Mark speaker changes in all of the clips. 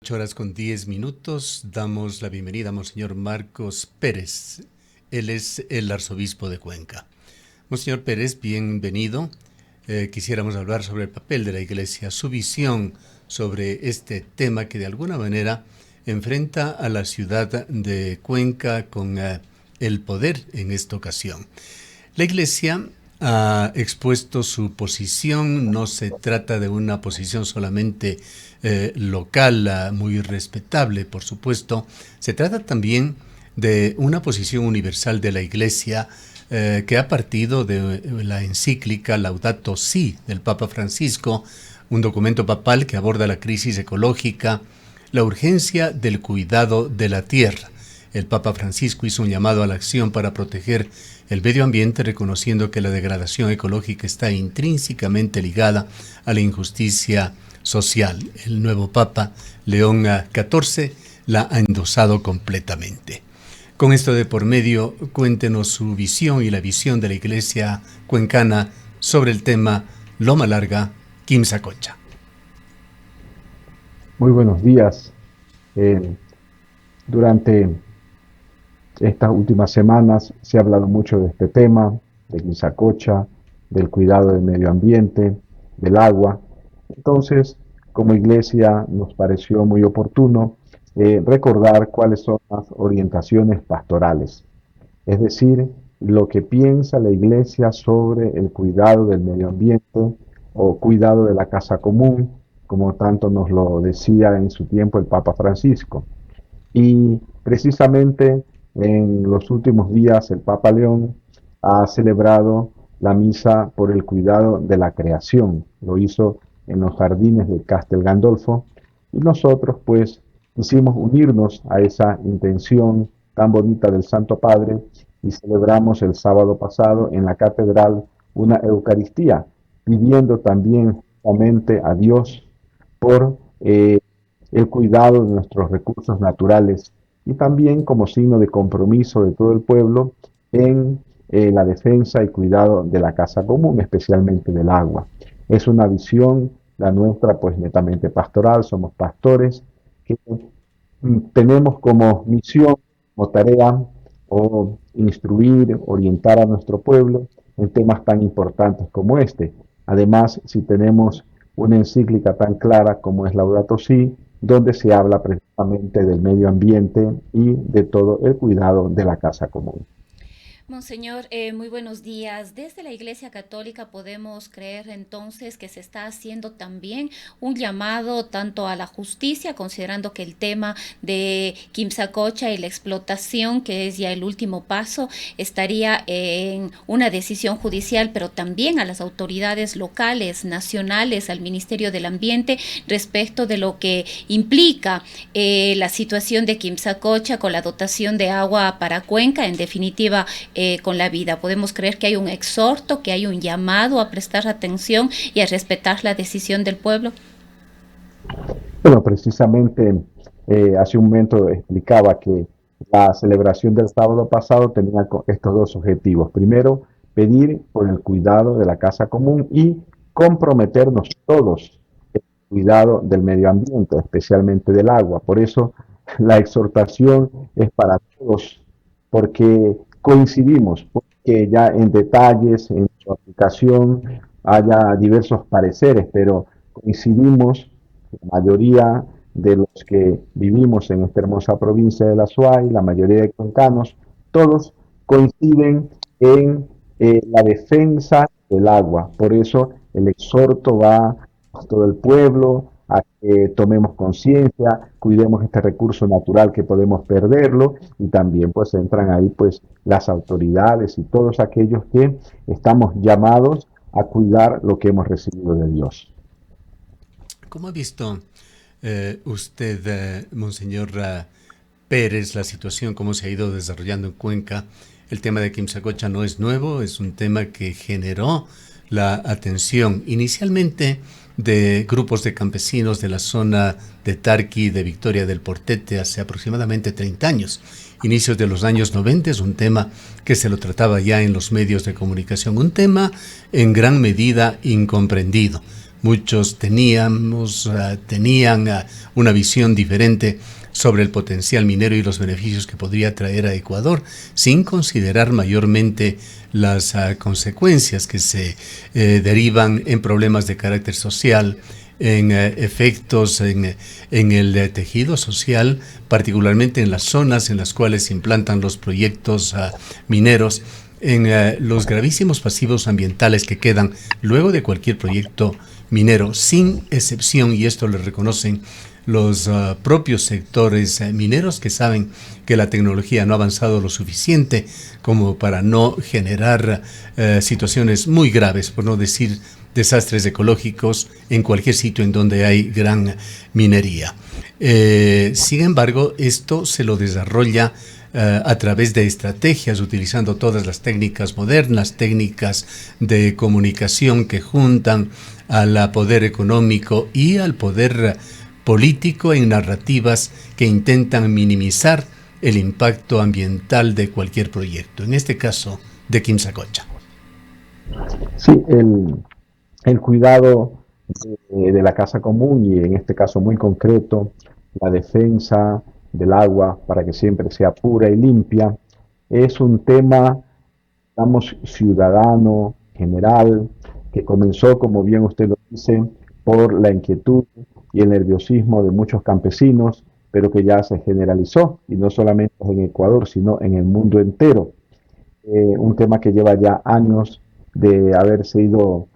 Speaker 1: 8 horas con 10 minutos, damos la bienvenida a Monseñor Marcos Pérez. Él es el arzobispo de Cuenca. Monseñor Pérez, bienvenido. Quisiéramos hablar sobre el papel de la Iglesia, su visión sobre este tema que de alguna manera enfrenta a la ciudad de Cuenca con el poder en esta ocasión. La Iglesia ha expuesto su posición, no se trata de una posición solamente local, muy respetable, por supuesto, se trata también de una posición universal de la Iglesia que ha partido de la encíclica Laudato Si del Papa Francisco, un documento papal que aborda la crisis ecológica, la urgencia del cuidado de la tierra. El Papa Francisco hizo un llamado a la acción para proteger el medio ambiente, reconociendo que la degradación ecológica está intrínsecamente ligada a la injusticia social. El nuevo Papa, León XIV, la ha endosado completamente. Con esto de por medio, cuéntenos su visión y la visión de la Iglesia cuencana sobre el tema Loma Larga, Quimsacocha.
Speaker 2: Muy buenos días. Durante estas últimas semanas se ha hablado mucho de este tema, de Quimsacocha, del cuidado del medio ambiente, del agua. Entonces, como iglesia nos pareció muy oportuno recordar cuáles son las orientaciones pastorales, es decir, lo que piensa la iglesia sobre el cuidado del medio ambiente o cuidado de la casa común, como tanto nos lo decía en su tiempo el Papa Francisco. Y precisamente en los últimos días el Papa León ha celebrado la misa por el cuidado de la creación. Lo hizo en los jardines de Castel Gandolfo y nosotros pues quisimos unirnos a esa intención tan bonita del Santo Padre y celebramos el sábado pasado en la catedral una Eucaristía, pidiendo también justamente a Dios por el cuidado de nuestros recursos naturales y también como signo de compromiso de todo el pueblo en la defensa y cuidado de la casa común, especialmente del agua. Es una visión, la nuestra, pues netamente pastoral, somos pastores que tenemos como misión, como tarea, o instruir, orientar a nuestro pueblo en temas tan importantes como este. Además, si tenemos una encíclica tan clara como es Laudato Si, donde se habla precisamente del medio ambiente y de todo el cuidado de la casa común.
Speaker 3: Monseñor, muy buenos días. Desde la Iglesia Católica podemos creer entonces que se está haciendo también un llamado tanto a la justicia, considerando que el tema de Quimsacocha y la explotación, que es ya el último paso, estaría en una decisión judicial, pero también a las autoridades locales, nacionales, al Ministerio del Ambiente, respecto de lo que implica la situación de Quimsacocha con la dotación de agua para Cuenca, en definitiva, con la vida. Podemos creer que hay un exhorto, que hay un llamado a prestar atención y a respetar la decisión del pueblo.
Speaker 2: Bueno, precisamente hace un momento explicaba que la celebración del sábado pasado tenía estos dos objetivos. Primero, pedir por el cuidado de la casa común y comprometernos todos en el cuidado del medio ambiente, especialmente del agua. Por eso la exhortación es para todos, porque coincidimos, porque ya en detalles, en su aplicación, haya diversos pareceres, pero coincidimos, la mayoría de los que vivimos en esta hermosa provincia de la Suay, la mayoría de cuencanos, todos coinciden en la defensa del agua. Por eso el exhorto va a todo el pueblo, a que tomemos conciencia, cuidemos este recurso natural que podemos perderlo y también pues entran ahí pues las autoridades y todos aquellos que estamos llamados a cuidar lo que hemos recibido de Dios.
Speaker 1: ¿Cómo ha visto usted, Monseñor Pérez, la situación, cómo se ha ido desarrollando en Cuenca? El tema de Quimsacocha no es nuevo, es un tema que generó la atención inicialmente de grupos de campesinos de la zona de Tarqui, de Victoria del Portete, hace aproximadamente 30 años. Inicios de los años 90 es un tema que se lo trataba ya en los medios de comunicación, un tema en gran medida incomprendido. muchos tenían una visión diferente sobre el potencial minero y los beneficios que podría traer a Ecuador, sin considerar mayormente las consecuencias que se derivan en problemas de carácter social, en efectos en el tejido social, particularmente en las zonas en las cuales se implantan los proyectos mineros, en los gravísimos pasivos ambientales que quedan luego de cualquier proyecto minero, sin excepción, y esto lo reconocen los propios sectores mineros, que saben que la tecnología no ha avanzado lo suficiente como para no generar situaciones muy graves, por no decir desastres ecológicos, en cualquier sitio en donde hay gran minería. Sin embargo, esto se lo desarrolla a través de estrategias, utilizando todas las técnicas modernas, técnicas de comunicación que juntan al poder económico y al poder político en narrativas que intentan minimizar el impacto ambiental de cualquier proyecto, en este caso de Quimsacocha.
Speaker 2: Sí, el cuidado de la casa común y en este caso muy concreto, la defensa del agua para que siempre sea pura y limpia, es un tema, digamos, ciudadano, general, que comenzó, como bien usted lo dice, por la inquietud y el nerviosismo de muchos campesinos, pero que ya se generalizó, y no solamente en Ecuador, sino en el mundo entero. Un tema que lleva ya años de haber sido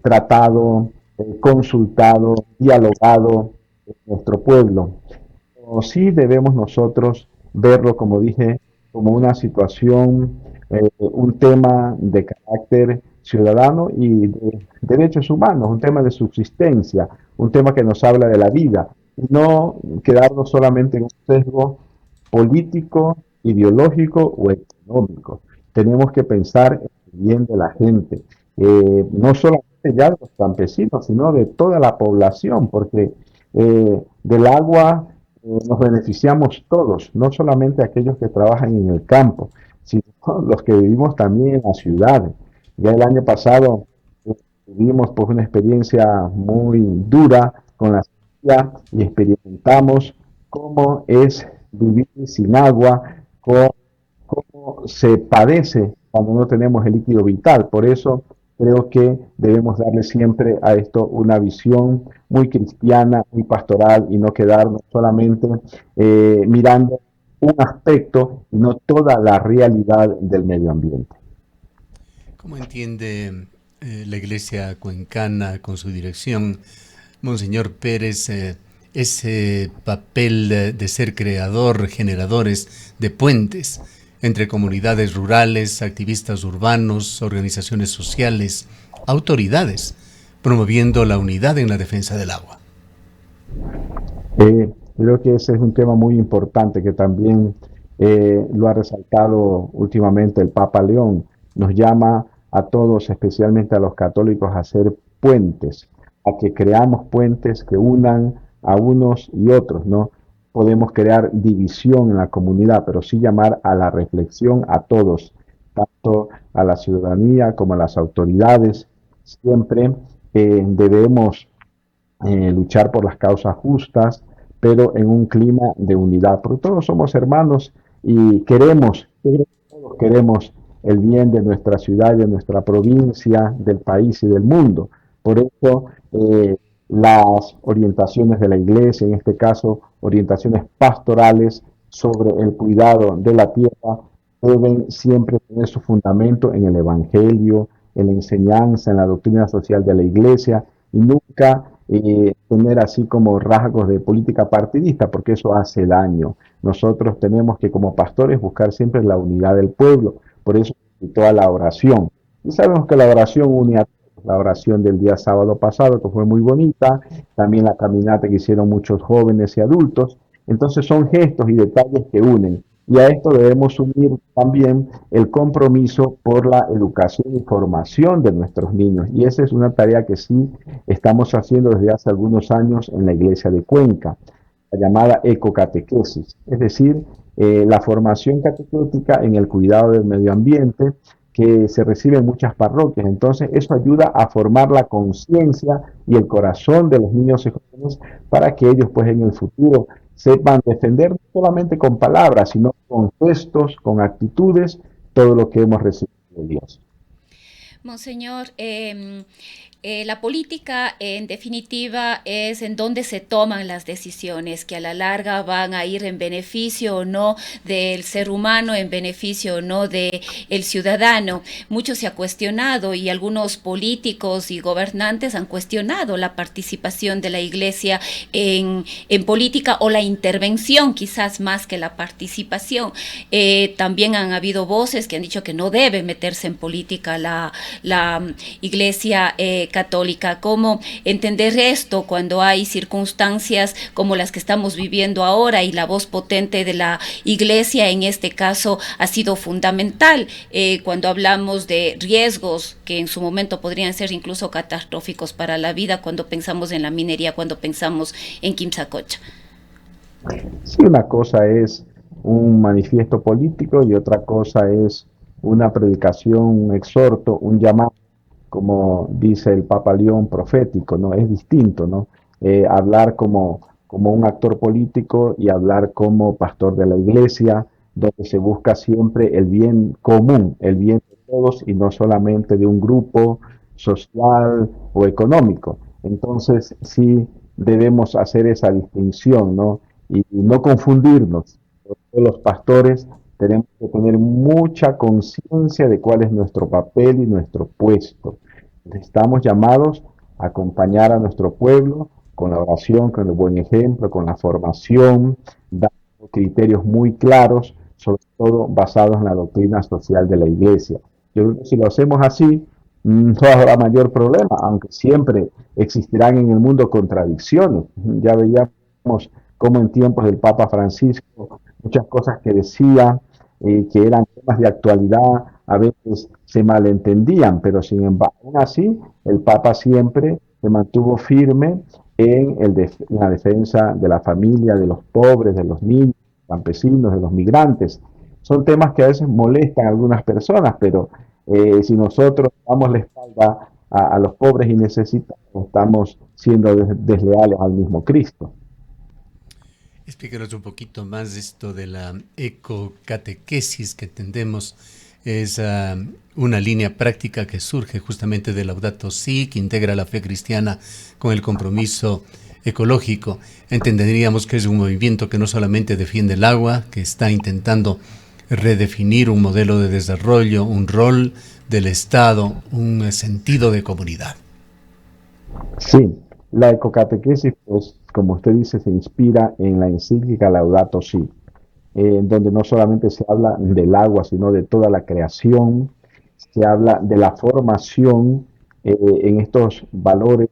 Speaker 2: tratado, consultado, dialogado en nuestro pueblo. O sí debemos nosotros verlo, como dije, como una situación, un tema de carácter ciudadano y de derechos humanos, un tema de subsistencia, un tema que nos habla de la vida, y no quedarnos solamente en un sesgo político, ideológico o económico. Tenemos que pensar en el bien de la gente, no solamente ya de los campesinos, sino de toda la población, porque del agua nos beneficiamos todos, no solamente aquellos que trabajan en el campo, sino los que vivimos también en las ciudades. Ya el año pasado tuvimos pues una experiencia muy dura con la sequía y experimentamos cómo es vivir sin agua, cómo se padece cuando no tenemos el líquido vital. Por eso creo que debemos darle siempre a esto una visión muy cristiana, muy pastoral y no quedarnos solamente mirando un aspecto y no toda la realidad del medio ambiente.
Speaker 1: ¿Cómo entiende la Iglesia Cuencana con su dirección, Monseñor Pérez, ese papel de ser creador, generadores de puentes entre comunidades rurales, activistas urbanos, organizaciones sociales, autoridades, promoviendo la unidad en la defensa del agua?
Speaker 2: Creo que ese es un tema muy importante que también lo ha resaltado últimamente el Papa León. Nos llama a todos, especialmente a los católicos, a hacer puentes, a que creamos puentes que unan a unos y otros, ¿no? Podemos crear división en la comunidad, pero sí llamar a la reflexión a todos, tanto a la ciudadanía como a las autoridades. Siempre debemos luchar por las causas justas, pero en un clima de unidad, porque todos somos hermanos y todos queremos el bien de nuestra ciudad, de nuestra provincia, del país y del mundo. Por eso las orientaciones de la iglesia, en este caso orientaciones pastorales sobre el cuidado de la tierra, deben siempre tener su fundamento en el Evangelio, en la enseñanza, en la doctrina social de la iglesia, y nunca tener así como rasgos de política partidista, porque eso hace daño. Nosotros tenemos que como pastores buscar siempre la unidad del pueblo, por eso toda la oración. Y sabemos que la oración une a todos. La oración del día sábado pasado, que fue muy bonita, también la caminata que hicieron muchos jóvenes y adultos. Entonces son gestos y detalles que unen. Y a esto debemos unir también el compromiso por la educación y formación de nuestros niños. Y esa es una tarea que sí estamos haciendo desde hace algunos años en la iglesia de Cuenca, la llamada ecocatequesis, es decir, la formación catequética en el cuidado del medio ambiente, que se recibe en muchas parroquias. Entonces, eso ayuda a formar la conciencia y el corazón de los niños y jóvenes para que ellos, pues, en el futuro sepan defender no solamente con palabras, sino con gestos, con actitudes, todo lo que hemos recibido de Dios.
Speaker 3: Monseñor, la política, en definitiva, es en donde se toman las decisiones que a la larga van a ir en beneficio o no del ser humano, en beneficio o no del ciudadano. Mucho se ha cuestionado y algunos políticos y gobernantes han cuestionado la participación de la Iglesia en política o la intervención, quizás más que la participación. También han habido voces que han dicho que no debe meterse en política la Iglesia católica. ¿Cómo entender esto cuando hay circunstancias como las que estamos viviendo ahora y la voz potente de la Iglesia en este caso ha sido fundamental cuando hablamos de riesgos que en su momento podrían ser incluso catastróficos para la vida, cuando pensamos en la minería, cuando pensamos en Quimsacocha?
Speaker 2: Sí, una cosa es un manifiesto político y otra cosa es una predicación, un exhorto, un llamado, como dice el Papa León, profético, ¿no? Es distinto, ¿no? Hablar como un actor político y hablar como pastor de la iglesia, donde se busca siempre el bien común, el bien de todos y no solamente de un grupo social o económico. Entonces, sí debemos hacer esa distinción, ¿no? Y no confundirnos. Los pastores tenemos que tener mucha conciencia de cuál es nuestro papel y nuestro puesto. Estamos llamados a acompañar a nuestro pueblo con la oración, con el buen ejemplo, con la formación, dando criterios muy claros, sobre todo basados en la doctrina social de la Iglesia. Yo creo que si lo hacemos así, no habrá mayor problema, aunque siempre existirán en el mundo contradicciones. Ya veíamos cómo en tiempos del Papa Francisco muchas cosas que decía que eran temas de actualidad a veces se malentendían, pero sin embargo, aún así, el Papa siempre se mantuvo firme en la defensa de la familia, de los pobres, de los niños, campesinos, de los migrantes. Son temas que a veces molestan a algunas personas, pero si nosotros damos la espalda a los pobres y necesitados, estamos siendo desleales al mismo Cristo.
Speaker 1: Explíquenos un poquito más esto de la ecocatequesis, que entendemos es una línea práctica que surge justamente de Laudato Si, que integra la fe cristiana con el compromiso ecológico. Entenderíamos que es un movimiento que no solamente defiende el agua, que está intentando redefinir un modelo de desarrollo, un rol del Estado, un sentido de comunidad.
Speaker 2: Sí, la ecocatequesis, pues, como usted dice, se inspira en la encíclica Laudato Si, donde no solamente se habla del agua, sino de toda la creación, se habla de la formación en estos valores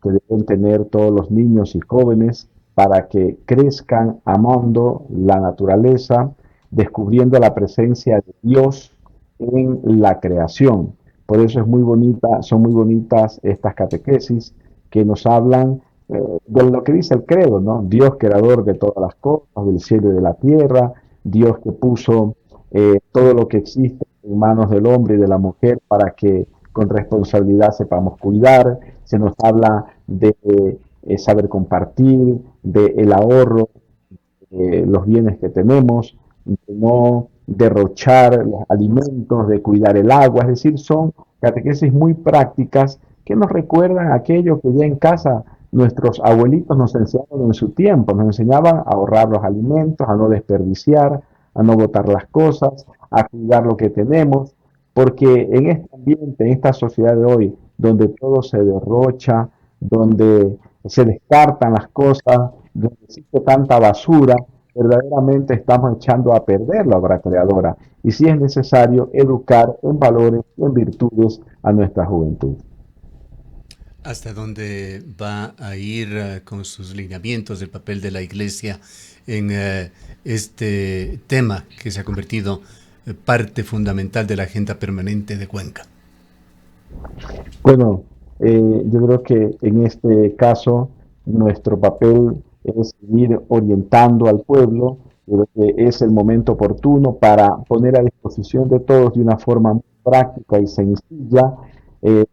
Speaker 2: que deben tener todos los niños y jóvenes para que crezcan amando la naturaleza, descubriendo la presencia de Dios en la creación. Por eso es muy bonita, son muy bonitas estas catequesis que nos hablan de lo que dice el credo, ¿no? Dios creador de todas las cosas, del cielo y de la tierra, Dios que puso todo lo que existe en manos del hombre y de la mujer para que con responsabilidad sepamos cuidar. Se nos habla de saber compartir, de el ahorro, los bienes que tenemos, de no derrochar los alimentos, de cuidar el agua, es decir, son catequesis muy prácticas que nos recuerdan aquello que ya en casa nuestros abuelitos nos enseñaron en su tiempo, nos enseñaban a ahorrar los alimentos, a no desperdiciar, a no botar las cosas, a cuidar lo que tenemos, porque en este ambiente, en esta sociedad de hoy, donde todo se derrocha, donde se descartan las cosas, donde existe tanta basura, verdaderamente estamos echando a perder la obra creadora. Y sí es necesario educar en valores, en virtudes a nuestra juventud.
Speaker 1: ¿Hasta dónde va a ir con sus lineamientos el papel de la Iglesia en este tema que se ha convertido parte fundamental de la agenda permanente de Cuenca?
Speaker 2: Bueno, yo creo que en este caso nuestro papel es seguir orientando al pueblo. Creo que es el momento oportuno para poner a disposición de todos de una forma muy práctica y sencilla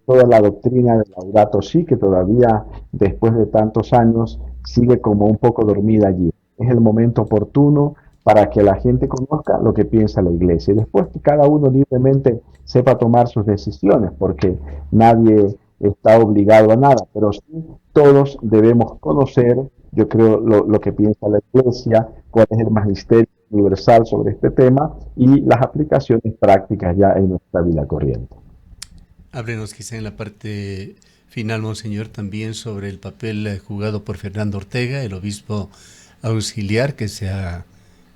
Speaker 2: toda la doctrina de Laudato Si, que todavía después de tantos años sigue como un poco dormida allí. Es el momento oportuno para que la gente conozca lo que piensa la iglesia y después que cada uno libremente sepa tomar sus decisiones, porque nadie está obligado a nada, pero sí todos debemos conocer, yo creo, lo que piensa la iglesia, cuál es el magisterio universal sobre este tema y las aplicaciones prácticas ya en nuestra vida corriente.
Speaker 1: Háblenos quizá en la parte final, Monseñor, también sobre el papel jugado por Fernando Ortega, el obispo auxiliar que se ha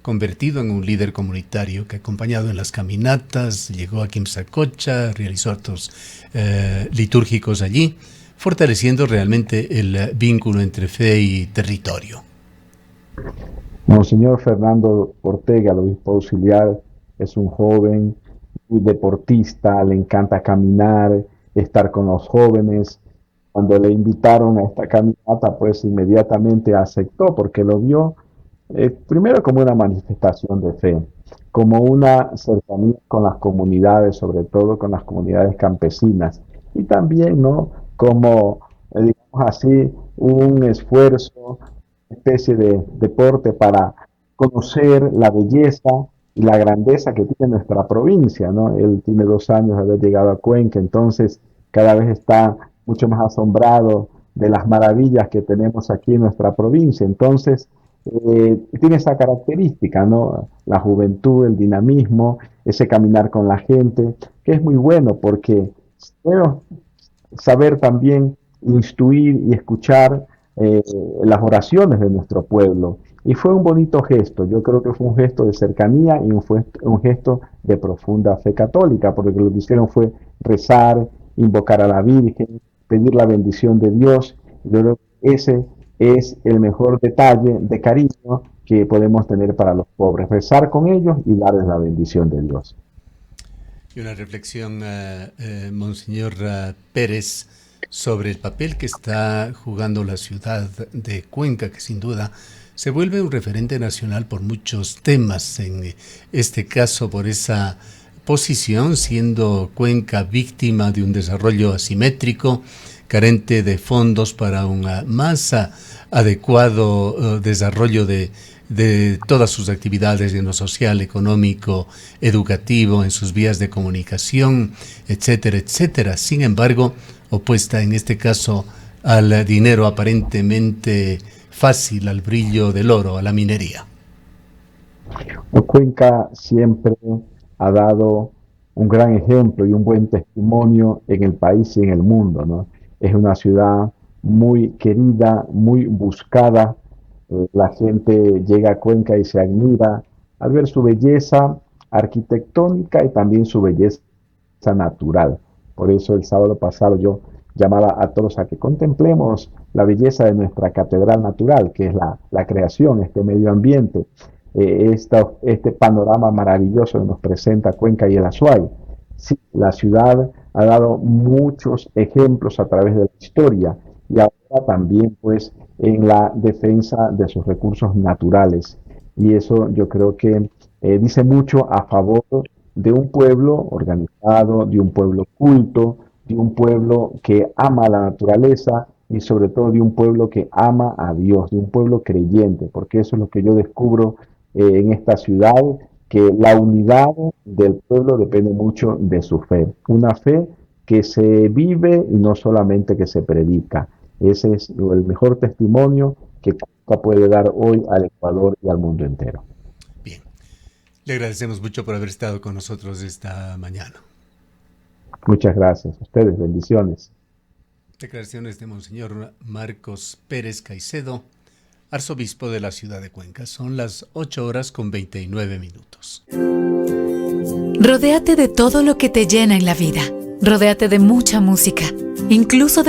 Speaker 1: convertido en un líder comunitario que ha acompañado en las caminatas, llegó a Quimsacocha, realizó actos litúrgicos allí, fortaleciendo realmente el vínculo entre fe y territorio.
Speaker 2: Monseñor Fernando Ortega, el obispo auxiliar, es un joven muy deportista, le encanta caminar, estar con los jóvenes. Cuando le invitaron a esta caminata, pues inmediatamente aceptó porque lo vio primero como una manifestación de fe, como una cercanía con las comunidades, sobre todo con las comunidades campesinas, y también, ¿no? Como, digamos así, un esfuerzo, una especie de deporte para conocer la belleza y la grandeza que tiene nuestra provincia, ¿no? Él tiene 2 años de haber llegado a Cuenca, entonces cada vez está mucho más asombrado de las maravillas que tenemos aquí en nuestra provincia. Entonces, tiene esa característica, ¿no? La juventud, el dinamismo, ese caminar con la gente, que es muy bueno porque debemos saber también instruir y escuchar las oraciones de nuestro pueblo. Y fue un bonito gesto, yo creo que fue un gesto de cercanía y un gesto de profunda fe católica, porque lo que hicieron fue rezar, invocar a la Virgen, pedir la bendición de Dios. Yo creo que ese es el mejor detalle de cariño que podemos tener para los pobres, rezar con ellos y darles la bendición de Dios.
Speaker 1: Y una reflexión, Monseñor Pérez, sobre el papel que está jugando la ciudad de Cuenca, que sin duda se vuelve un referente nacional por muchos temas, en este caso por esa posición, siendo Cuenca víctima de un desarrollo asimétrico, carente de fondos para un más adecuado desarrollo de todas sus actividades en lo social, económico, educativo, en sus vías de comunicación, etcétera, etcétera. Sin embargo, opuesta en este caso al dinero aparentemente fácil, al brillo del oro, a la minería.
Speaker 2: Cuenca siempre ha dado un gran ejemplo y un buen testimonio en el país y en el mundo, ¿no? Es una ciudad muy querida, muy buscada. La gente llega a Cuenca y se admira al ver su belleza arquitectónica y también su belleza natural. Por eso el sábado pasado yo llamaba a todos a que contemplemos la belleza de nuestra catedral natural, que es la creación, este medio ambiente, este panorama maravilloso que nos presenta Cuenca y el Azuay. Sí, la ciudad ha dado muchos ejemplos a través de la historia y ahora también pues en la defensa de sus recursos naturales. Y eso yo creo que dice mucho a favor de un pueblo organizado, de un pueblo culto, de un pueblo que ama la naturaleza y sobre todo de un pueblo que ama a Dios, de un pueblo creyente, porque eso es lo que yo descubro en esta ciudad, que la unidad del pueblo depende mucho de su fe, una fe que se vive y no solamente que se predica. Ese es el mejor testimonio que Cuenca puede dar hoy al Ecuador y al mundo entero.
Speaker 1: Bien, le agradecemos mucho por haber estado con nosotros esta mañana.
Speaker 2: Muchas gracias a ustedes, bendiciones.
Speaker 1: Declaraciones de Monseñor Marcos Pérez Caicedo, arzobispo de la ciudad de Cuenca. Son las 8:29.
Speaker 4: Rodéate de todo lo que te llena en la vida. Rodéate de mucha música, incluso de